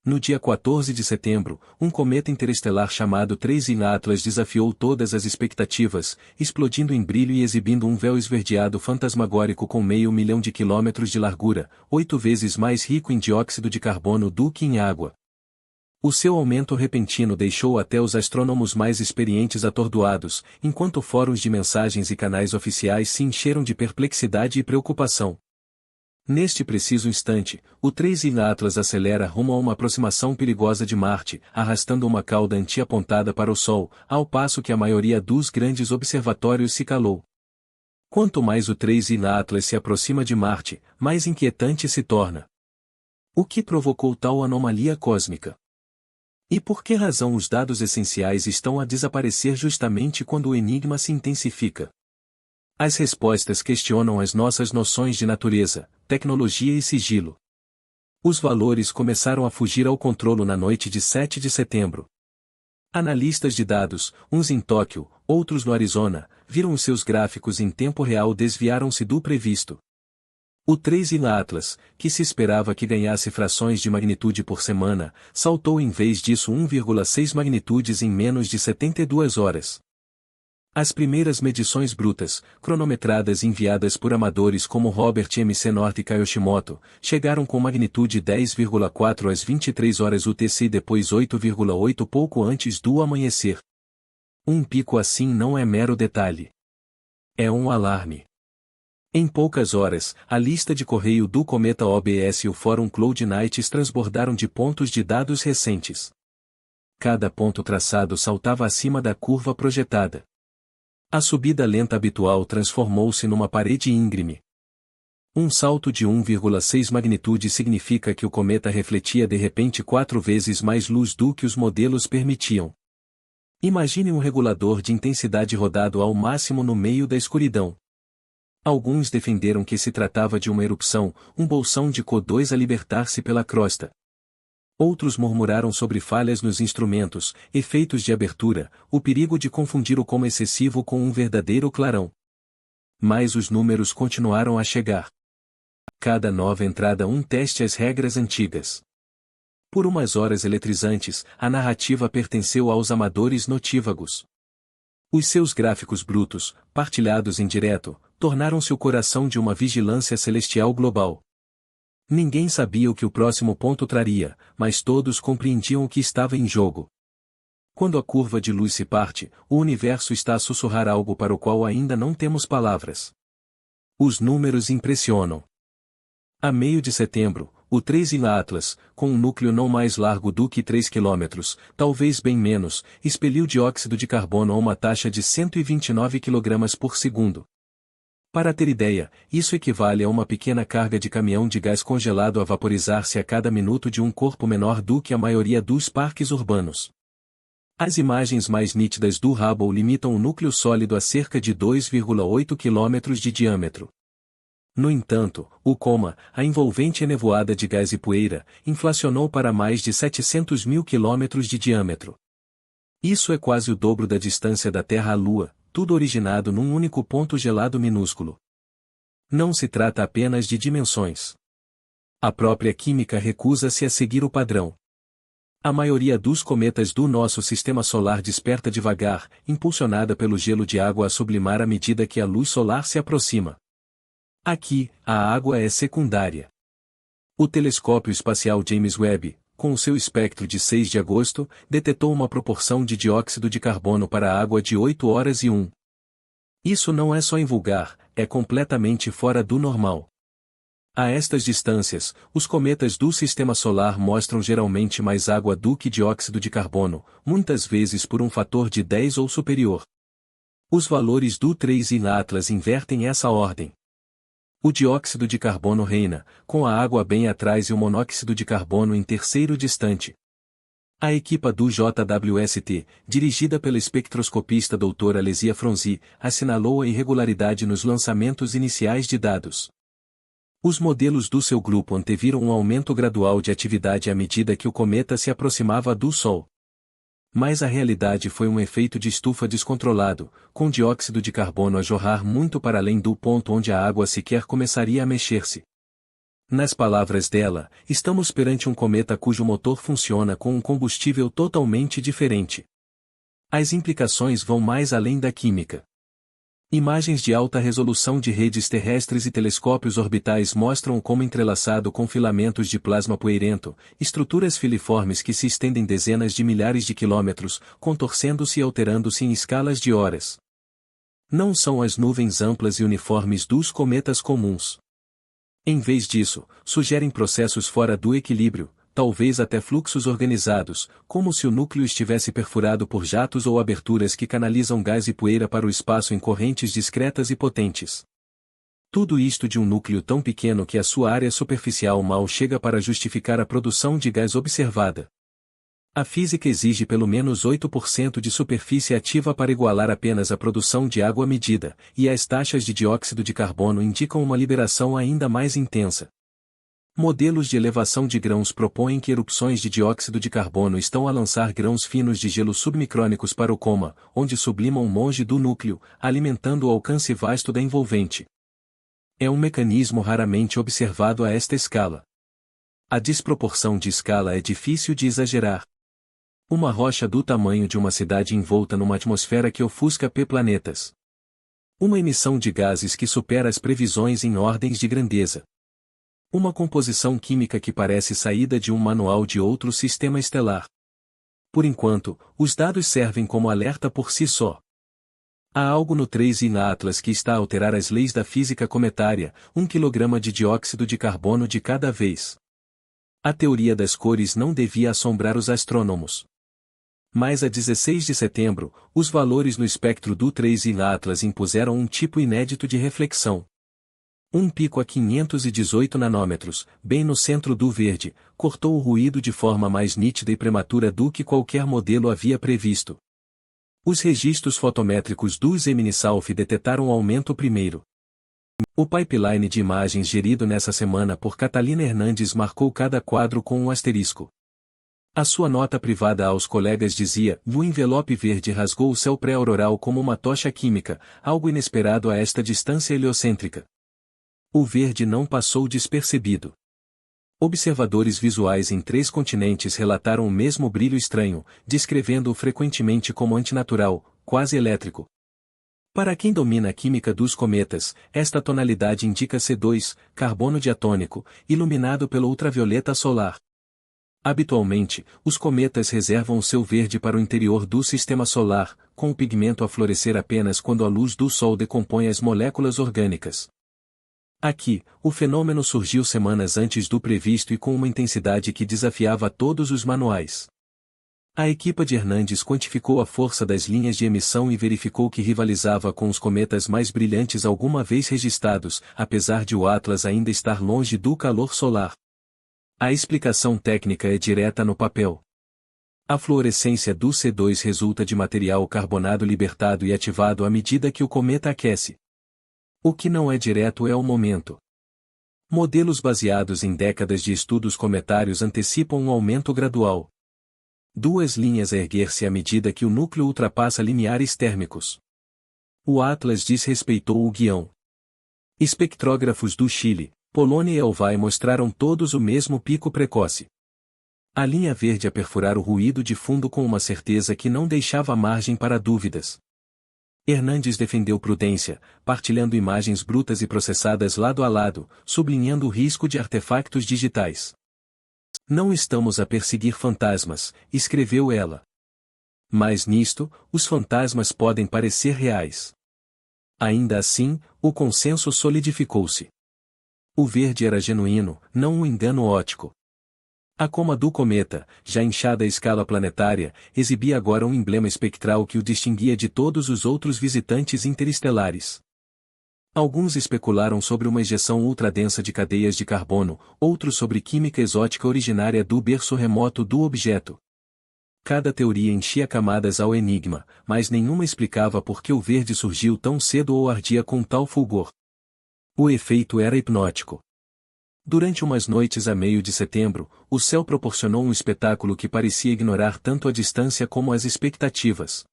No dia 14 de setembro, um cometa interestelar chamado 3I Atlas desafiou todas as expectativas, explodindo em brilho e exibindo um véu esverdeado fantasmagórico com 500 mil de quilômetros de largura, 8 vezes mais rico em dióxido de carbono do que em água. O seu aumento repentino deixou até os astrônomos mais experientes atordoados, enquanto fóruns de mensagens e canais oficiais se encheram de perplexidade e preocupação. Neste preciso instante, o 3I Atlas acelera rumo a uma aproximação perigosa de Marte, arrastando uma cauda anti-apontada para o Sol, ao passo que a maioria dos grandes observatórios se calou. Quanto mais o 3I Atlas se aproxima de Marte, mais inquietante se torna. O que provocou tal anomalia cósmica? E por que razão os dados essenciais estão a desaparecer justamente quando o enigma se intensifica? As respostas questionam as nossas noções de natureza, tecnologia e sigilo. Os valores começaram a fugir ao controle na noite de 7 de setembro. Analistas de dados, uns em Tóquio, outros no Arizona, viram os seus gráficos em tempo real desviaram-se do previsto. O 3I Atlas, que se esperava que ganhasse frações de magnitude por semana, saltou em vez disso 1,6 magnitudes em menos de 72 horas. As primeiras medições brutas, cronometradas e enviadas por amadores como Robert M.C. North e Kayoshimoto, chegaram com magnitude 10,4 às 23 horas UTC e depois 8,8 pouco antes do amanhecer. Um pico assim não é mero detalhe. É um alarme. Em poucas horas, a lista de correio do cometa OBS e o fórum Cloud Nights transbordaram de pontos de dados recentes. Cada ponto traçado saltava acima da curva projetada. A subida lenta habitual transformou-se numa parede íngreme. Um salto de 1,6 magnitude significa que o cometa refletia de repente 4 vezes mais luz do que os modelos permitiam. Imagine um regulador de intensidade rodado ao máximo no meio da escuridão. Alguns defenderam que se tratava de uma erupção, um bolsão de CO2 a libertar-se pela crosta. Outros murmuraram sobre falhas nos instrumentos, efeitos de abertura, o perigo de confundir o como excessivo com um verdadeiro clarão. Mas os números continuaram a chegar. Cada nova entrada um teste às regras antigas. Por umas horas eletrizantes, a narrativa pertenceu aos amadores notívagos. Os seus gráficos brutos, partilhados em direto, tornaram-se o coração de uma vigilância celestial global. Ninguém sabia o que o próximo ponto traria, mas todos compreendiam o que estava em jogo. Quando a curva de luz se parte, o universo está a sussurrar algo para o qual ainda não temos palavras. Os números impressionam. A meio de setembro, o 3I Atlas, com um núcleo não mais largo do que 3 km, talvez bem menos, expeliu dióxido de carbono a uma taxa de 129 kg por segundo. Para ter ideia, isso equivale a uma pequena carga de caminhão de gás congelado a vaporizar-se a cada minuto de um corpo menor do que a maioria dos parques urbanos. As imagens mais nítidas do Hubble limitam o núcleo sólido a cerca de 2,8 km de diâmetro. No entanto, o coma, a envolvente enevoada de gás e poeira, inflacionou para mais de 700 mil km de diâmetro. Isso é quase o dobro da distância da Terra à Lua, tudo originado num único ponto gelado minúsculo. Não se trata apenas de dimensões. A própria química recusa-se a seguir o padrão. A maioria dos cometas do nosso sistema solar desperta devagar, impulsionada pelo gelo de água a sublimar à medida que a luz solar se aproxima. Aqui, a água é secundária. O telescópio espacial James Webb, com o seu espectro de 6 de agosto, detetou uma proporção de dióxido de carbono para a água de 8 horas e 1. Isso não é só invulgar, é completamente fora do normal. A estas distâncias, os cometas do sistema solar mostram geralmente mais água do que dióxido de carbono, muitas vezes por um fator de 10 ou superior. Os valores do 3I Atlas invertem essa ordem. O dióxido de carbono reina, com a água bem atrás e o monóxido de carbono em terceiro distante. A equipa do JWST, dirigida pela espectroscopista doutora Lesia Fronzi, assinalou a irregularidade nos lançamentos iniciais de dados. Os modelos do seu grupo anteviram um aumento gradual de atividade à medida que o cometa se aproximava do Sol. Mas a realidade foi um efeito de estufa descontrolado, com dióxido de carbono a jorrar muito para além do ponto onde a água sequer começaria a mexer-se. Nas palavras dela, estamos perante um cometa cujo motor funciona com um combustível totalmente diferente. As implicações vão mais além da química. Imagens de alta resolução de redes terrestres e telescópios orbitais mostram como entrelaçado com filamentos de plasma poeirento, estruturas filiformes que se estendem dezenas de milhares de quilômetros, contorcendo-se e alterando-se em escalas de horas. Não são as nuvens amplas e uniformes dos cometas comuns. Em vez disso, sugerem processos fora do equilíbrio, talvez até fluxos organizados, como se o núcleo estivesse perfurado por jatos ou aberturas que canalizam gás e poeira para o espaço em correntes discretas e potentes. Tudo isto de um núcleo tão pequeno que a sua área superficial mal chega para justificar a produção de gás observada. A física exige pelo menos 8% de superfície ativa para igualar apenas a produção de água medida, e as taxas de dióxido de carbono indicam uma liberação ainda mais intensa. Modelos de elevação de grãos propõem que erupções de dióxido de carbono estão a lançar grãos finos de gelo submicrônicos para o coma, onde sublimam longe do núcleo, alimentando o alcance vasto da envolvente. É um mecanismo raramente observado a esta escala. A desproporção de escala é difícil de exagerar. Uma rocha do tamanho de uma cidade envolta numa atmosfera que ofusca planetas. Uma emissão de gases que supera as previsões em ordens de grandeza. Uma composição química que parece saída de um manual de outro sistema estelar. Por enquanto, os dados servem como alerta por si só. Há algo no 3I na Atlas que está a alterar as leis da física cometária, 1 kg de dióxido de carbono de cada vez. A teoria das cores não devia assombrar os astrônomos. Mas a 16 de setembro, os valores no espectro do 3I na Atlas impuseram um tipo inédito de reflexão. Um pico a 518 nanômetros, bem no centro do verde, cortou o ruído de forma mais nítida e prematura do que qualquer modelo havia previsto. Os registros fotométricos dos Eminissalf detetaram o aumento primeiro. O pipeline de imagens gerido nessa semana por Catalina Hernandes marcou cada quadro com um asterisco. A sua nota privada aos colegas dizia: "O envelope verde rasgou o céu pré-auroral como uma tocha química, algo inesperado a esta distância heliocêntrica." O verde não passou despercebido. Observadores visuais em 3 continentes relataram o mesmo brilho estranho, descrevendo-o frequentemente como antinatural, quase elétrico. Para quem domina a química dos cometas, esta tonalidade indica C2, carbono diatônico, iluminado pelo ultravioleta solar. Habitualmente, os cometas reservam o seu verde para o interior do sistema solar, com o pigmento a florescer apenas quando a luz do Sol decompõe as moléculas orgânicas. Aqui, o fenômeno surgiu semanas antes do previsto e com uma intensidade que desafiava todos os manuais. A equipa de Hernandes quantificou a força das linhas de emissão e verificou que rivalizava com os cometas mais brilhantes alguma vez registrados, apesar de o Atlas ainda estar longe do calor solar. A explicação técnica é direta no papel. A fluorescência do C2 resulta de material carbonado libertado e ativado à medida que o cometa aquece. O que não é direto é o momento. Modelos baseados em décadas de estudos cometários antecipam um aumento gradual. 2 linhas a erguer-se à medida que o núcleo ultrapassa limiares térmicos. O Atlas desrespeitou o guião. Espectrógrafos do Chile, Polônia e Elvai mostraram todos o mesmo pico precoce. A linha verde a perfurar o ruído de fundo com uma certeza que não deixava margem para dúvidas. Hernandes defendeu prudência, partilhando imagens brutas e processadas lado a lado, sublinhando o risco de artefactos digitais. "Não estamos a perseguir fantasmas", escreveu ela. Mas nisto, os fantasmas podem parecer reais. Ainda assim, o consenso solidificou-se. O verde era genuíno, não um engano óptico. A coma do cometa, já inchada à escala planetária, exibia agora um emblema espectral que o distinguia de todos os outros visitantes interestelares. Alguns especularam sobre uma ejeção ultradensa de cadeias de carbono, outros sobre química exótica originária do berço remoto do objeto. Cada teoria enchia camadas ao enigma, mas nenhuma explicava por que o verde surgiu tão cedo ou ardia com tal fulgor. O efeito era hipnótico. Durante umas noites a meio de setembro, o céu proporcionou um espetáculo que parecia ignorar tanto a distância como as expectativas.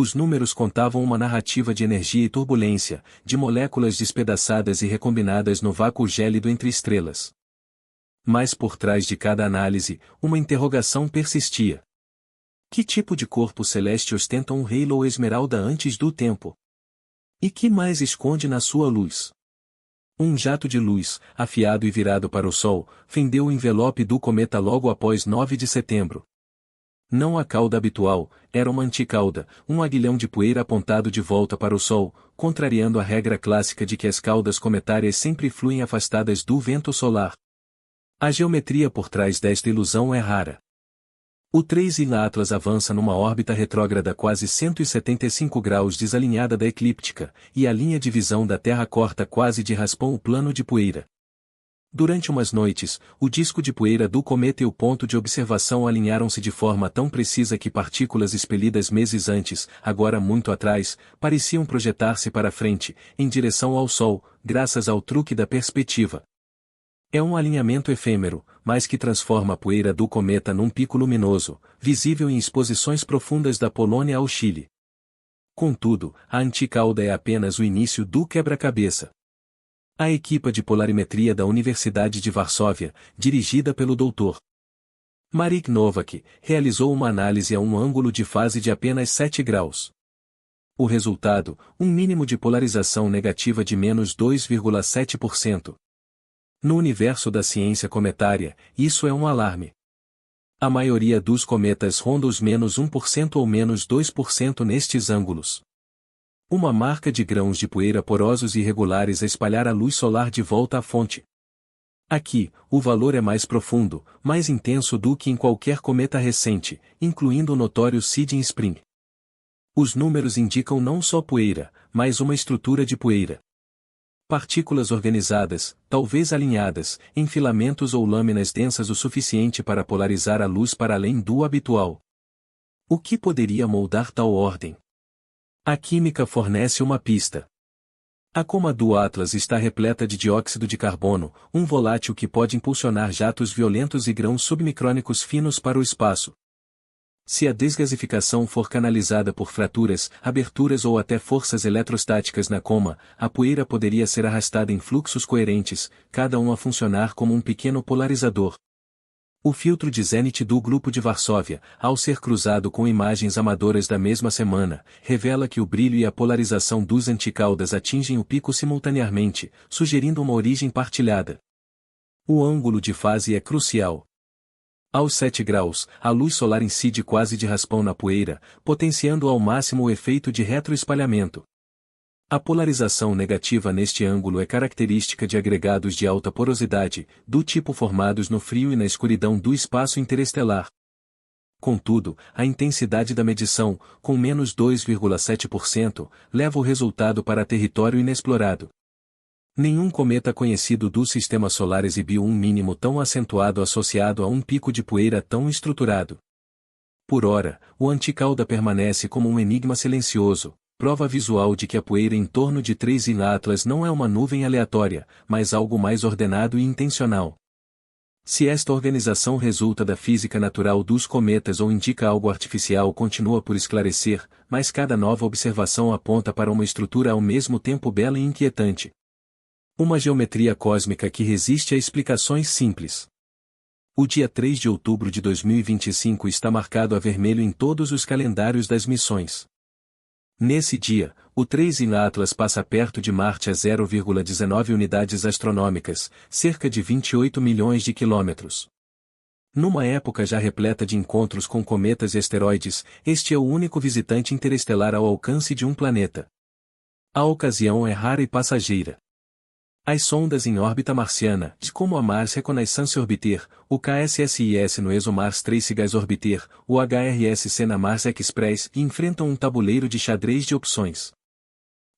Os números contavam uma narrativa de energia e turbulência, de moléculas despedaçadas e recombinadas no vácuo gélido entre estrelas. Mas por trás de cada análise, uma interrogação persistia. Que tipo de corpo celeste ostenta um halo esmeralda antes do tempo? E que mais esconde na sua luz? Um jato de luz, afiado e virado para o Sol, fendeu o envelope do cometa logo após 9 de setembro. Não a cauda habitual, era uma anticauda, um aguilhão de poeira apontado de volta para o Sol, contrariando a regra clássica de que as caudas cometárias sempre fluem afastadas do vento solar. A geometria por trás desta ilusão é rara. O 3I Atlas avança numa órbita retrógrada quase 175 graus desalinhada da eclíptica, e a linha de visão da Terra corta quase de raspão o plano de poeira. Durante umas noites, o disco de poeira do cometa e o ponto de observação alinharam-se de forma tão precisa que partículas expelidas meses antes, agora muito atrás, pareciam projetar-se para frente, em direção ao Sol, graças ao truque da perspectiva. É um alinhamento efêmero, mas que transforma a poeira do cometa num pico luminoso, visível em exposições profundas da Polônia ao Chile. Contudo, a anticauda é apenas o início do quebra-cabeça. A equipa de polarimetria da Universidade de Varsóvia, dirigida pelo Dr. Marek Nowak, realizou uma análise a um ângulo de fase de apenas 7 graus. O resultado, um mínimo de polarização negativa de menos 2,7%. No universo da ciência cometária, isso é um alarme. A maioria dos cometas ronda os menos 1% ou menos 2% nestes ângulos. Uma marca de grãos de poeira porosos e irregulares a espalhar a luz solar de volta à fonte. Aqui, o valor é mais profundo, mais intenso do que em qualquer cometa recente, incluindo o notório Sidney Spring. Os números indicam não só poeira, mas uma estrutura de poeira. Partículas organizadas, talvez alinhadas, em filamentos ou lâminas densas o suficiente para polarizar a luz para além do habitual. O que poderia moldar tal ordem? A química fornece uma pista. A coma do Atlas está repleta de dióxido de carbono, um volátil que pode impulsionar jatos violentos e grãos submicrônicos finos para o espaço. Se a desgasificação for canalizada por fraturas, aberturas ou até forças eletrostáticas na coma, a poeira poderia ser arrastada em fluxos coerentes, cada um a funcionar como um pequeno polarizador. O filtro de Zenit do Grupo de Varsóvia, ao ser cruzado com imagens amadoras da mesma semana, revela que o brilho e a polarização dos anticaudas atingem o pico simultaneamente, sugerindo uma origem partilhada. O ângulo de fase é crucial. Aos 7 graus, a luz solar incide quase de raspão na poeira, potenciando ao máximo o efeito de retroespalhamento. A polarização negativa neste ângulo é característica de agregados de alta porosidade, do tipo formados no frio e na escuridão do espaço interestelar. Contudo, a intensidade da medição, com menos 2,7%, leva o resultado para território inexplorado. Nenhum cometa conhecido do Sistema Solar exibiu um mínimo tão acentuado associado a um pico de poeira tão estruturado. Por ora, o anticauda permanece como um enigma silencioso, prova visual de que a poeira em torno de 3I Atlas não é uma nuvem aleatória, mas algo mais ordenado e intencional. Se esta organização resulta da física natural dos cometas ou indica algo artificial continua por esclarecer, mas cada nova observação aponta para uma estrutura ao mesmo tempo bela e inquietante. Uma geometria cósmica que resiste a explicações simples. O dia 3 de outubro de 2025 está marcado a vermelho em todos os calendários das missões. Nesse dia, o 3I Atlas passa perto de Marte a 0,19 unidades astronômicas, cerca de 28 milhões de quilômetros. Numa época já repleta de encontros com cometas e asteroides, este é o único visitante interestelar ao alcance de um planeta. A ocasião é rara e passageira. As sondas em órbita marciana, como a Mars Reconnaissance Orbiter, o KSSIS no ExoMars Trace Gas Orbiter, o HRSC na Mars Express, enfrentam um tabuleiro de xadrez de opções.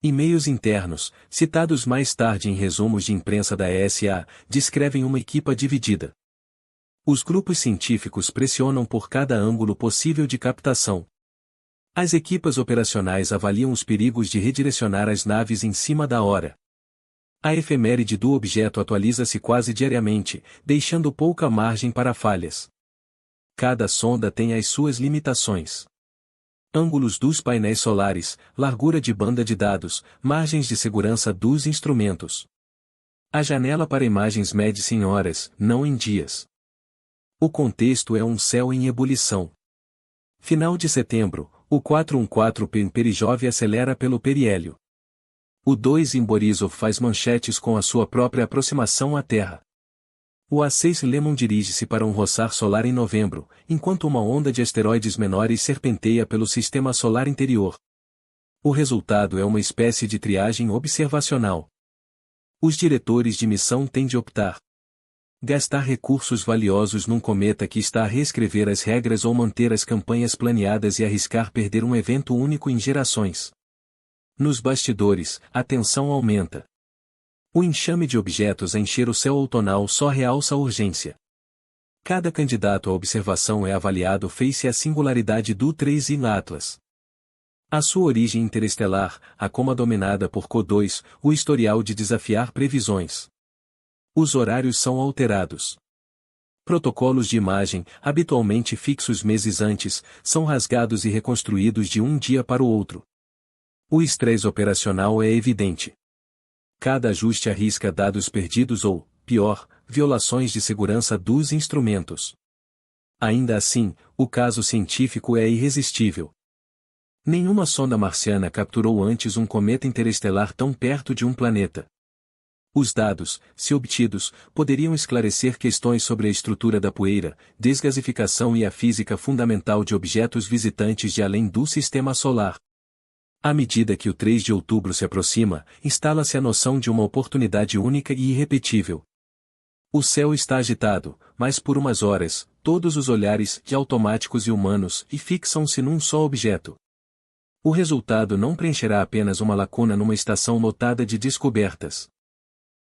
E-mails internos, citados mais tarde em resumos de imprensa da ESA, descrevem uma equipa dividida. Os grupos científicos pressionam por cada ângulo possível de captação. As equipas operacionais avaliam os perigos de redirecionar as naves em cima da hora. A efeméride do objeto atualiza-se quase diariamente, deixando pouca margem para falhas. Cada sonda tem as suas limitações. ângulos dos painéis solares, largura de banda de dados, margens de segurança dos instrumentos. A janela para imagens mede-se em horas, não em dias. O contexto é um céu em ebulição. Final de setembro, o 414P em Perijove acelera pelo periélio. O 2 em Borisov faz manchetes com a sua própria aproximação à Terra. O A6 Lemon dirige-se para um roçar solar em novembro, enquanto uma onda de asteroides menores serpenteia pelo sistema solar interior. O resultado é uma espécie de triagem observacional. Os diretores de missão têm de optar: gastar recursos valiosos num cometa que está a reescrever as regras ou manter as campanhas planeadas e arriscar perder um evento único em gerações. Nos bastidores, a tensão aumenta. O enxame de objetos a encher o céu outonal só realça a urgência. Cada candidato à observação é avaliado face à singularidade do 3 e Atlas. A sua origem interestelar, a coma dominada por CO2, o historial de desafiar previsões. Os horários são alterados. Protocolos de imagem, habitualmente fixos meses antes, são rasgados e reconstruídos de um dia para o outro. O estresse operacional é evidente. Cada ajuste arrisca dados perdidos ou, pior, violações de segurança dos instrumentos. Ainda assim, o caso científico é irresistível. Nenhuma sonda marciana capturou antes um cometa interestelar tão perto de um planeta. Os dados, se obtidos, poderiam esclarecer questões sobre a estrutura da poeira, desgasificação e a física fundamental de objetos visitantes de além do sistema solar. À medida que o 3 de outubro se aproxima, instala-se a noção de uma oportunidade única e irrepetível. O céu está agitado, mas por umas horas, todos os olhares, de automáticos e humanos, fixam-se num só objeto. O resultado não preencherá apenas uma lacuna numa estação lotada de descobertas.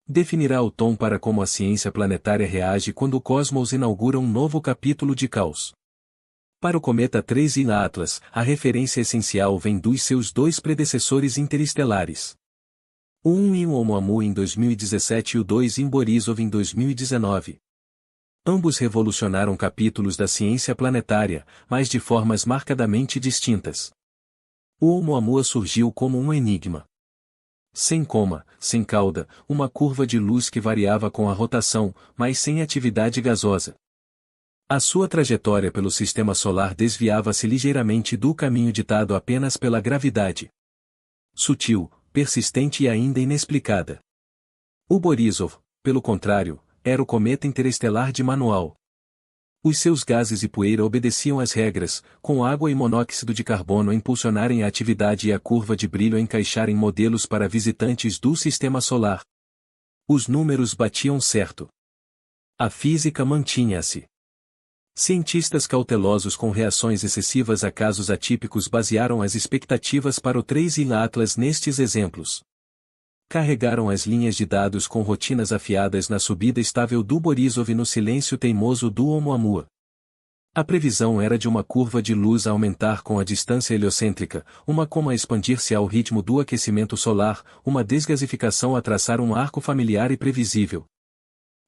Definirá o tom para como a ciência planetária reage quando o cosmos inaugura um novo capítulo de caos. Para o cometa 3 e Atlas, a referência essencial vem dos seus dois predecessores interestelares. O 1 em Oumuamua em 2017 e o 2 em Borisov em 2019. Ambos revolucionaram capítulos da ciência planetária, mas de formas marcadamente distintas. O Oumuamua surgiu como um enigma. Sem coma, sem cauda, uma curva de luz que variava com a rotação, mas sem atividade gasosa. A sua trajetória pelo sistema solar desviava-se ligeiramente do caminho ditado apenas pela gravidade. Sutil, persistente e ainda inexplicada. O Borisov, pelo contrário, era o cometa interestelar de manual. Os seus gases e poeira obedeciam às regras, com água e monóxido de carbono a impulsionarem a atividade e a curva de brilho a encaixarem modelos para visitantes do sistema solar. Os números batiam certo. A física mantinha-se. Cientistas cautelosos com reações excessivas a casos atípicos basearam as expectativas para o 3 e Atlas nestes exemplos. Carregaram as linhas de dados com rotinas afiadas na subida estável do Borisov e no silêncio teimoso do Oumuamua. A previsão era de uma curva de luz a aumentar com a distância heliocêntrica, uma coma a expandir-se ao ritmo do aquecimento solar, uma desgasificação a traçar um arco familiar e previsível.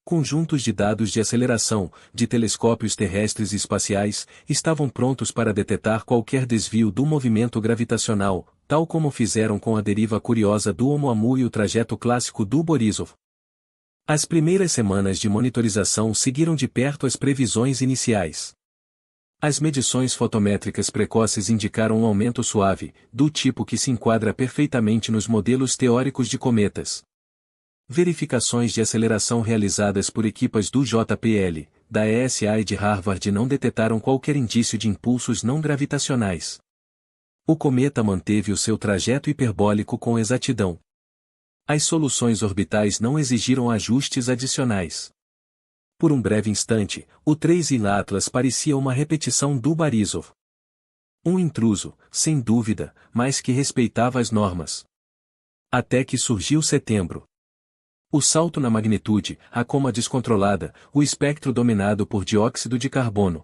Conjuntos de dados de aceleração, de telescópios terrestres e espaciais, estavam prontos para detectar qualquer desvio do movimento gravitacional, tal como fizeram com a deriva curiosa do Oumuamua e o trajeto clássico do Borisov. As primeiras semanas de monitorização seguiram de perto as previsões iniciais. As medições fotométricas precoces indicaram um aumento suave, do tipo que se enquadra perfeitamente nos modelos teóricos de cometas. Verificações de aceleração realizadas por equipas do JPL, da ESA e de Harvard não detectaram qualquer indício de impulsos não gravitacionais. O cometa manteve o seu trajeto hiperbólico com exatidão. As soluções orbitais não exigiram ajustes adicionais. Por um breve instante, o 3 e Atlas parecia uma repetição do Borisov. Um intruso, sem dúvida, mas que respeitava as normas. Até que surgiu setembro. O salto na magnitude, a coma descontrolada, o espectro dominado por dióxido de carbono.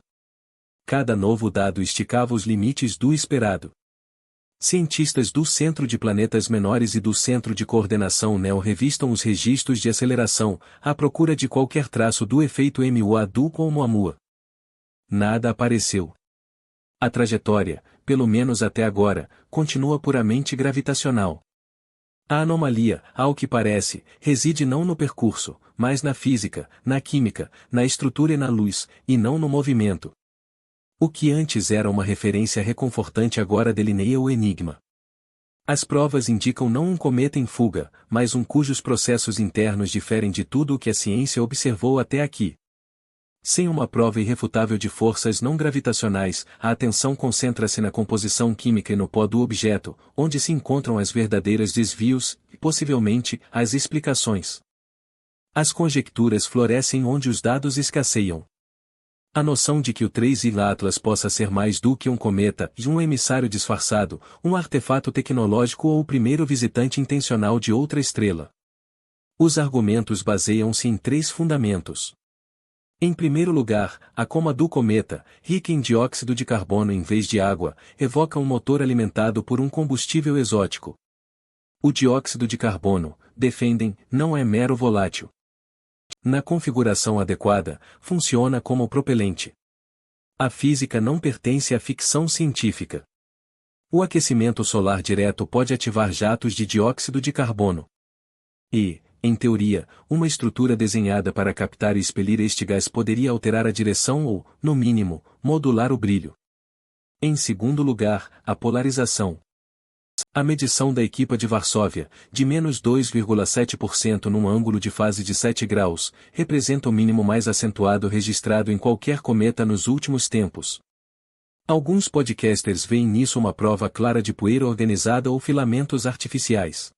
Cada novo dado esticava os limites do esperado. Cientistas do Centro de Planetas Menores e do Centro de Coordenação NEO revistam os registros de aceleração, à procura de qualquer traço do efeito MUA do Oumuamua. Nada apareceu. A trajetória, pelo menos até agora, continua puramente gravitacional. A anomalia, ao que parece, reside não no percurso, mas na física, na química, na estrutura e na luz, e não no movimento. O que antes era uma referência reconfortante agora delineia o enigma. As provas indicam não um cometa em fuga, mas um cujos processos internos diferem de tudo o que a ciência observou até aqui. Sem uma prova irrefutável de forças não gravitacionais, a atenção concentra-se na composição química e no pó do objeto, onde se encontram as verdadeiras desvios, e possivelmente, as explicações. As conjecturas florescem onde os dados escasseiam. A noção de que o 3I Atlas possa ser mais do que um cometa e um emissário disfarçado, um artefato tecnológico ou o primeiro visitante intencional de outra estrela. Os argumentos baseiam-se em 3 fundamentos. Em primeiro lugar, a coma do cometa, rica em dióxido de carbono em vez de água, evoca um motor alimentado por um combustível exótico. O dióxido de carbono, defendem, não é mero volátil. Na configuração adequada, funciona como propelente. A física não pertence à ficção científica. O aquecimento solar direto pode ativar jatos de dióxido de carbono. E, em teoria, uma estrutura desenhada para captar e expelir este gás poderia alterar a direção ou, no mínimo, modular o brilho. Em segundo lugar, a polarização. A medição da equipa de Varsóvia, de menos 2,7% num ângulo de fase de 7 graus, representa o mínimo mais acentuado registrado em qualquer cometa nos últimos tempos. Alguns podcasters veem nisso uma prova clara de poeira organizada ou filamentos artificiais.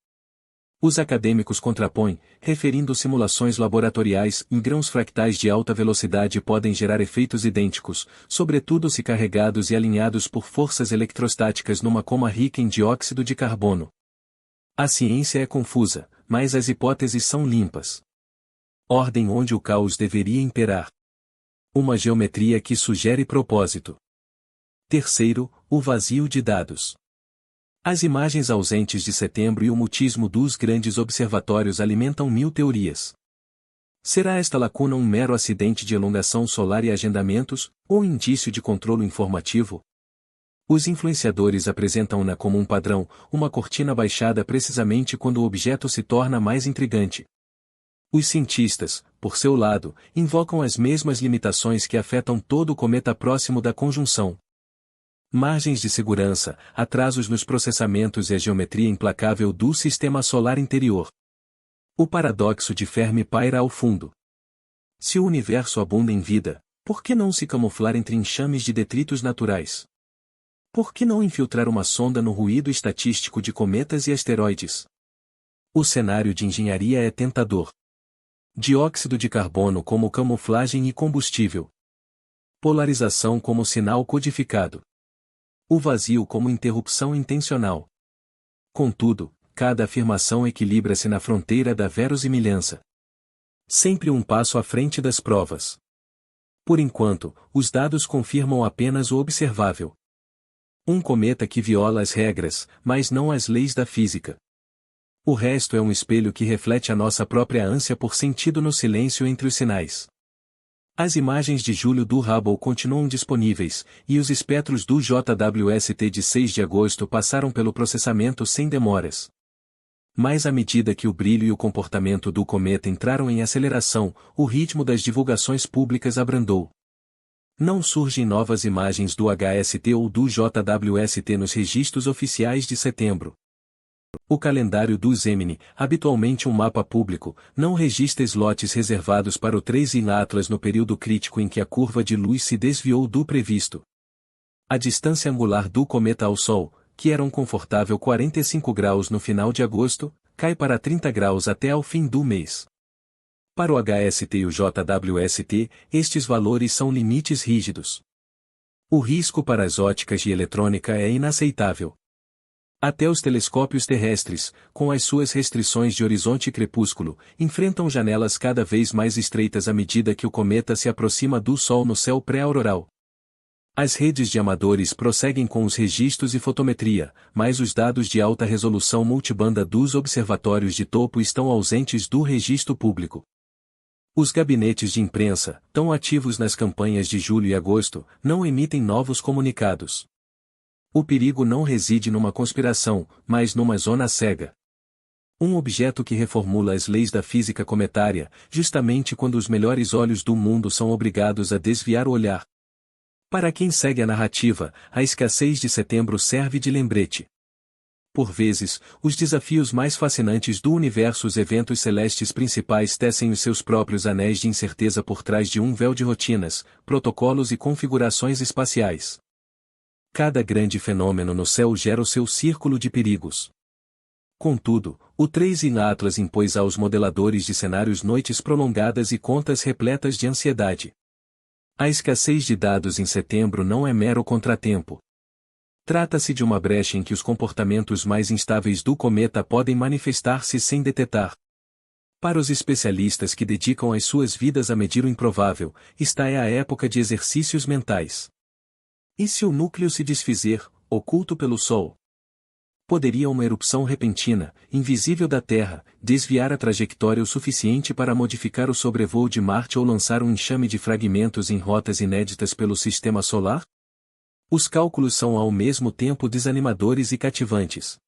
Os acadêmicos contrapõem, referindo simulações laboratoriais em grãos fractais de alta velocidade podem gerar efeitos idênticos, sobretudo se carregados e alinhados por forças eletrostáticas numa coma rica em dióxido de carbono. A ciência é confusa, mas as hipóteses são limpas. Ordem onde o caos deveria imperar. Uma geometria que sugere propósito. Terceiro, o vazio de dados. As imagens ausentes de setembro e o mutismo dos grandes observatórios alimentam 1000 teorias. Será esta lacuna um mero acidente de elongação solar e agendamentos, ou indício de controlo informativo? Os influenciadores apresentam-na como um padrão, uma cortina baixada precisamente quando o objeto se torna mais intrigante. Os cientistas, por seu lado, invocam as mesmas limitações que afetam todo o cometa próximo da conjunção. Margens de segurança, atrasos nos processamentos e a geometria implacável do sistema solar interior. O paradoxo de Fermi paira ao fundo. Se o universo abunda em vida, por que não se camuflar entre enxames de detritos naturais? Por que não infiltrar uma sonda no ruído estatístico de cometas e asteroides? O cenário de engenharia é tentador. Dióxido de carbono como camuflagem e combustível. Polarização como sinal codificado. O vazio como interrupção intencional. Contudo, cada afirmação equilibra-se na fronteira da verossimilhança. Sempre um passo à frente das provas. Por enquanto, os dados confirmam apenas o observável. Um cometa que viola as regras, mas não as leis da física. O resto é um espelho que reflete a nossa própria ânsia por sentido no silêncio entre os sinais. As imagens de julho do Hubble continuam disponíveis, e os espectros do JWST de 6 de agosto passaram pelo processamento sem demoras. Mas à medida que o brilho e o comportamento do cometa entraram em aceleração, o ritmo das divulgações públicas abrandou. Não surgem novas imagens do HST ou do JWST nos registros oficiais de setembro. O calendário do Gemini, habitualmente um mapa público, não registra slots reservados para o 3I Atlas no período crítico em que a curva de luz se desviou do previsto. A distância angular do cometa ao Sol, que era um confortável 45 graus no final de agosto, cai para 30 graus até ao fim do mês. Para o HST e o JWST, estes valores são limites rígidos. O risco para as óticas de eletrônica é inaceitável. Até os telescópios terrestres, com as suas restrições de horizonte e crepúsculo, enfrentam janelas cada vez mais estreitas à medida que o cometa se aproxima do Sol no céu pré-auroral. As redes de amadores prosseguem com os registros e fotometria, mas os dados de alta resolução multibanda dos observatórios de topo estão ausentes do registro público. Os gabinetes de imprensa, tão ativos nas campanhas de julho e agosto, não emitem novos comunicados. O perigo não reside numa conspiração, mas numa zona cega. Um objeto que reformula as leis da física cometária, justamente quando os melhores olhos do mundo são obrigados a desviar o olhar. Para quem segue a narrativa, a escassez de setembro serve de lembrete. Por vezes, os desafios mais fascinantes do universo, os eventos celestes principais, tecem os seus próprios anéis de incerteza por trás de um véu de rotinas, protocolos e configurações espaciais. Cada grande fenômeno no céu gera o seu círculo de perigos. Contudo, o 3 in Atlas impôs aos modeladores de cenários noites prolongadas e contas repletas de ansiedade. A escassez de dados em setembro não é mero contratempo. Trata-se de uma brecha em que os comportamentos mais instáveis do cometa podem manifestar-se sem detetar. Para os especialistas que dedicam as suas vidas a medir o improvável, esta é a época de exercícios mentais. E se o núcleo se desfizer, oculto pelo Sol? Poderia uma erupção repentina, invisível da Terra, desviar a trajetória o suficiente para modificar o sobrevoo de Marte ou lançar um enxame de fragmentos em rotas inéditas pelo Sistema Solar? Os cálculos são ao mesmo tempo desanimadores e cativantes.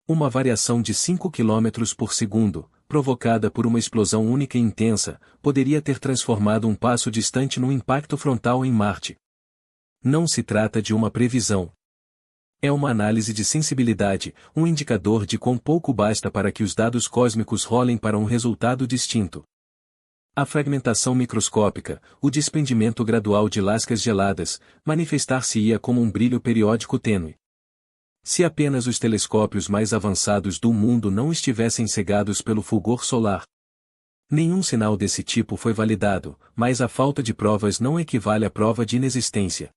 Uma variação de 5 km por segundo, provocada por uma explosão única e intensa, poderia ter transformado um passo distante num impacto frontal em Marte. Não se trata de uma previsão. É uma análise de sensibilidade, um indicador de quão pouco basta para que os dados cósmicos rolem para um resultado distinto. A fragmentação microscópica, o desprendimento gradual de lascas geladas, manifestar-se-ia como um brilho periódico tênue. Se apenas os telescópios mais avançados do mundo não estivessem cegados pelo fulgor solar. Nenhum sinal desse tipo foi validado, mas a falta de provas não equivale à prova de inexistência.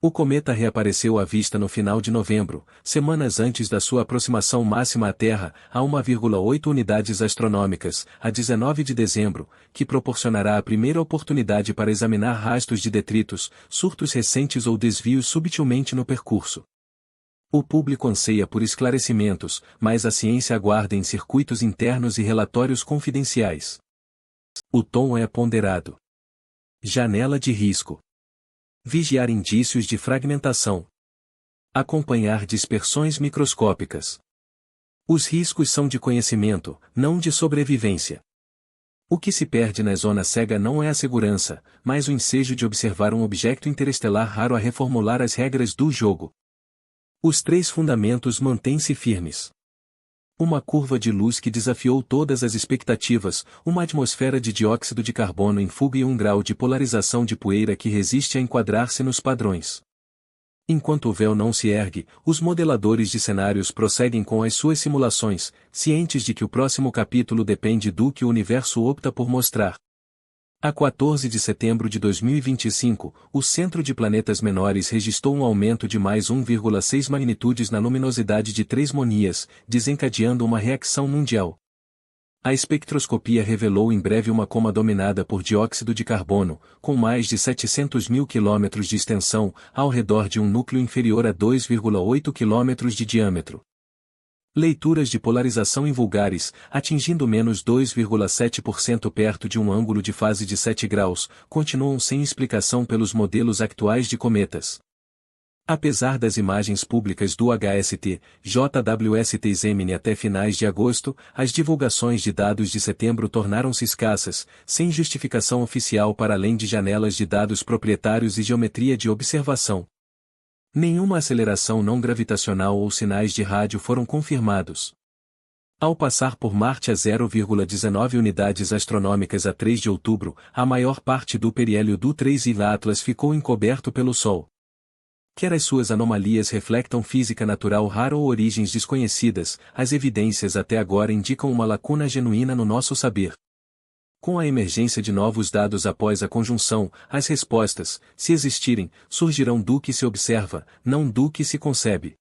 O cometa reapareceu à vista no final de novembro, semanas antes da sua aproximação máxima à Terra, a 1,8 unidades astronômicas, a 19 de dezembro, que proporcionará a primeira oportunidade para examinar rastros de detritos, surtos recentes ou desvios subtilmente no percurso. O público anseia por esclarecimentos, mas a ciência aguarda em circuitos internos e relatórios confidenciais. O tom é ponderado. Janela de risco. Vigiar indícios de fragmentação. Acompanhar dispersões microscópicas. Os riscos são de conhecimento, não de sobrevivência. O que se perde na zona cega não é a segurança, mas o ensejo de observar um objeto interestelar raro a reformular as regras do jogo. Os 3 fundamentos mantêm-se firmes. Uma curva de luz que desafiou todas as expectativas, uma atmosfera de dióxido de carbono em fuga e um grau de polarização de poeira que resiste a enquadrar-se nos padrões. Enquanto o véu não se ergue, os modeladores de cenários prosseguem com as suas simulações, cientes de que o próximo capítulo depende do que o universo opta por mostrar. A 14 de setembro de 2025, o Centro de Planetas Menores registrou um aumento de mais 1,6 magnitudes na luminosidade de 3 Monias, desencadeando uma reação mundial. A espectroscopia revelou em breve uma coma dominada por dióxido de carbono, com mais de 700 mil quilômetros de extensão, ao redor de um núcleo inferior a 2,8 quilômetros de diâmetro. Leituras de polarização invulgares, atingindo menos 2,7% perto de um ângulo de fase de 7 graus, continuam sem explicação pelos modelos atuais de cometas. Apesar das imagens públicas do HST, JWST Gemini até finais de agosto, as divulgações de dados de setembro tornaram-se escassas, sem justificação oficial para além de janelas de dados proprietários e geometria de observação. Nenhuma aceleração não gravitacional ou sinais de rádio foram confirmados. Ao passar por Marte a 0,19 unidades astronômicas a 3 de outubro, a maior parte do periélio do 3 in Atlas ficou encoberto pelo Sol. Quer as suas anomalias reflectam física natural rara ou origens desconhecidas, as evidências até agora indicam uma lacuna genuína no nosso saber. Com a emergência de novos dados após a conjunção, as respostas, se existirem, surgirão do que se observa, não do que se concebe.